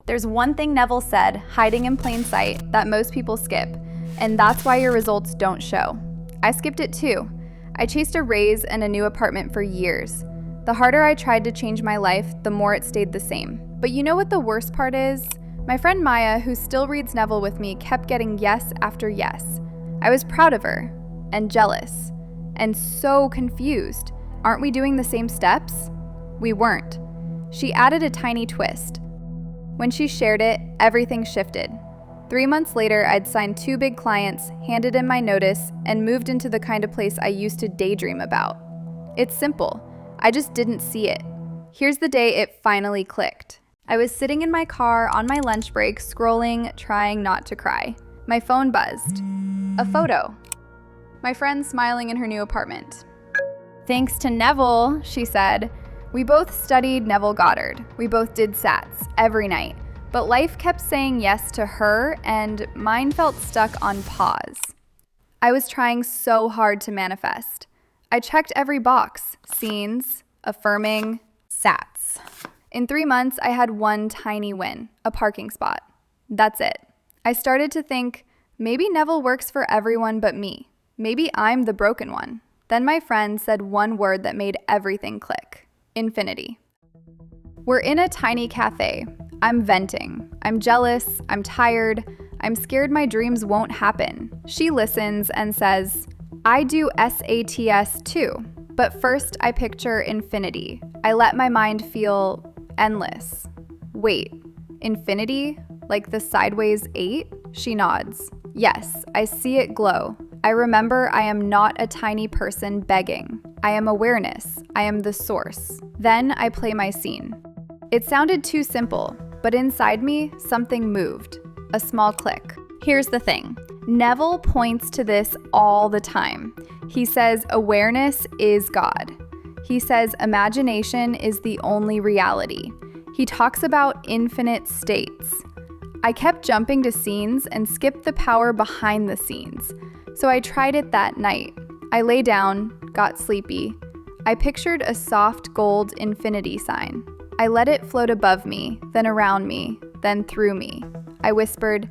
There's one thing Neville said, hiding in plain sight, that most people skip, and that's why your results don't show. I skipped it too. I chased a raise and a new apartment for years. The harder I tried to change my life, the more it stayed the same. But you know what the worst part is? My friend Maya, who still reads Neville with me, kept getting yes after yes. I was proud of her, and jealous, and so confused. Aren't we doing the same steps? We weren't. She added a tiny twist. When she shared it, everything shifted. 3 months later, I'd signed 2 big clients, handed in my notice, and moved into the kind of place I used to daydream about. It's simple. I just didn't see it. Here's the day it finally clicked. I was sitting in my car on my lunch break, scrolling, trying not to cry. My phone buzzed. A photo. My friend smiling in her new apartment. "Thanks to Neville," she said. We both studied Neville Goddard. We both did SATs every night. But life kept saying yes to her, and mine felt stuck on pause. I was trying so hard to manifest. I checked every box: scenes, affirming, SATs. In 3 months, I had one tiny win, a parking spot. That's it. I started to think, maybe Neville works for everyone but me. Maybe I'm the broken one. Then my friend said one word that made everything click: infinity. We're in a tiny cafe. I'm venting. I'm jealous. I'm tired. I'm scared my dreams won't happen. She listens and says, "I do SATs too." But first I picture infinity. I let my mind feel endless. Wait, infinity? Like the sideways 8? She nods. Yes, I see it glow. I remember I am not a tiny person begging. I am awareness. I am the source. Then I play my scene. It sounded too simple, but inside me, something moved. A small click. Here's the thing. Neville points to this all the time. He says awareness is God. He says imagination is the only reality. He talks about infinite states. I kept jumping to scenes and skipped the power behind the scenes. So I tried it that night. I lay down, got sleepy. I pictured a soft gold infinity sign. I let it float above me, then around me, then through me. I whispered,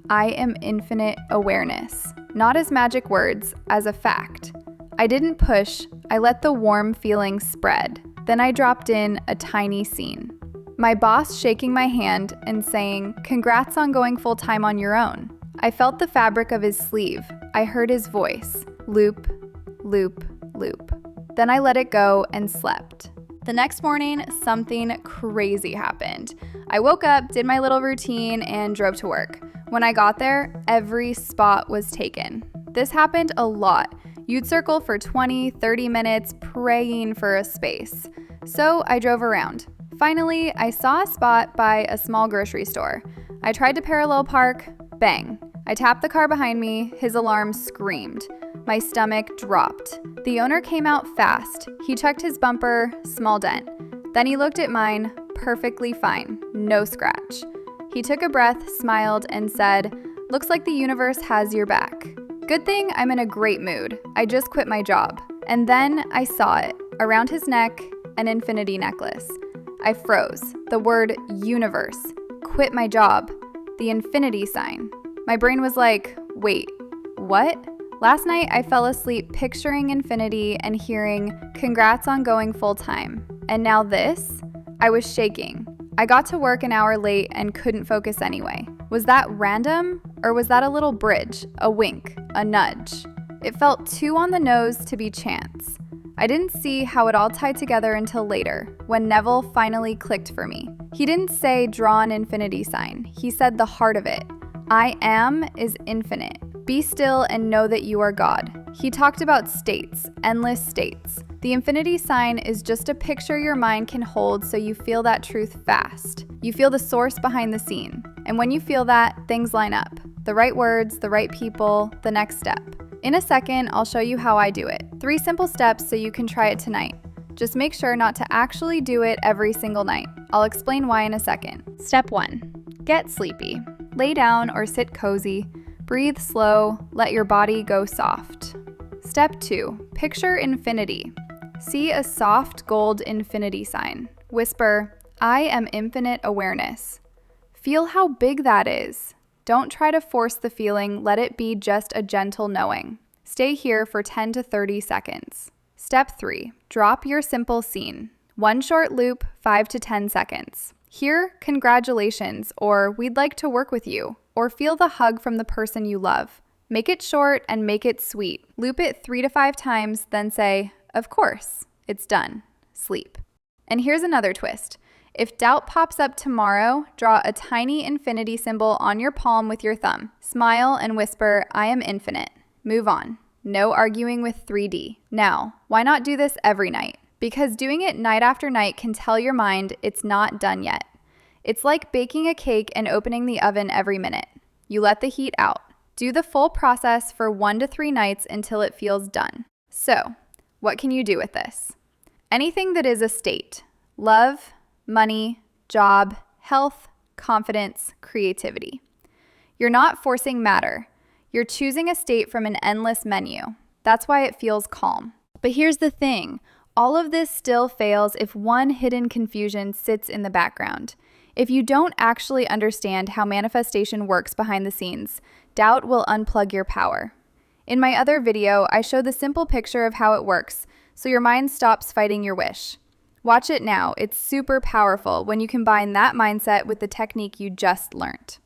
"I am infinite awareness," not as magic words, as a fact. I didn't push, I let the warm feeling spread. Then I dropped in a tiny scene. My boss shaking my hand and saying, "Congrats on going full-time on your own." I felt the fabric of his sleeve. I heard his voice. Loop, loop, loop. Then I let it go and slept. The next morning, something crazy happened. I woke up, did my little routine, and drove to work. When I got there, every spot was taken. This happened a lot. You'd circle for 20, 30 minutes praying for a space. So I drove around. Finally, I saw a spot by a small grocery store. I tried to parallel park, bang. I tapped the car behind me, his alarm screamed. My stomach dropped. The owner came out fast. He checked his bumper, small dent. Then he looked at mine, perfectly fine, no scratch. He took a breath, smiled, and said, "Looks like the universe has your back." Good thing I'm in a great mood. I just quit my job. And then I saw it, around his neck, an infinity necklace. I froze. The word universe. Quit my job. The infinity sign. My brain was like, wait, what? Last night I fell asleep picturing infinity and hearing, "Congrats on going full-time." And now this? I was shaking. I got to work an hour late and couldn't focus anyway. Was that random? Or was that a little bridge, a wink, a nudge? It felt too on the nose to be chance. I didn't see how it all tied together until later, when Neville finally clicked for me. He didn't say draw an infinity sign. He said the heart of it. I am is infinite. Be still and know that you are God. He talked about states, endless states. The infinity sign is just a picture your mind can hold so you feel that truth fast. You feel the source behind the scene. And when you feel that, things line up. The right words, the right people, the next step. In a second, I'll show you how I do it. 3 simple steps so you can try it tonight. Just make sure not to actually do it every single night. I'll explain why in a second. Step 1. Get sleepy. Lay down or sit cozy. Breathe slow. Let your body go soft. Step 2. Picture infinity. See a soft gold infinity sign. Whisper, "I am infinite awareness." Feel how big that is. Don't try to force the feeling, let it be just a gentle knowing. Stay here for 10 to 30 seconds. Step 3. Drop your simple scene. One short loop, 5 to 10 seconds. Hear congratulations, or we'd like to work with you, or feel the hug from the person you love. Make it short and make it sweet. Loop it 3 to 5 times, then say, of course, it's done. Sleep. And here's another twist. If doubt pops up tomorrow, draw a tiny infinity symbol on your palm with your thumb. Smile and whisper, I am infinite. Move on. No arguing with 3D. Now, why not do this every night? Because doing it night after night can tell your mind it's not done yet. It's like baking a cake and opening the oven every minute. You let the heat out. Do the full process for 1 to 3 nights until it feels done. So, what can you do with this? Anything that is a state. Love, money, job, health, confidence, creativity. You're not forcing matter. You're choosing a state from an endless menu. That's why it feels calm. But here's the thing. All of this still fails if one hidden confusion sits in the background. If you don't actually understand how manifestation works behind the scenes, doubt will unplug your power. In my other video, I show the simple picture of how it works, so your mind stops fighting your wish. Watch it now. It's super powerful when you combine that mindset with the technique you just learned.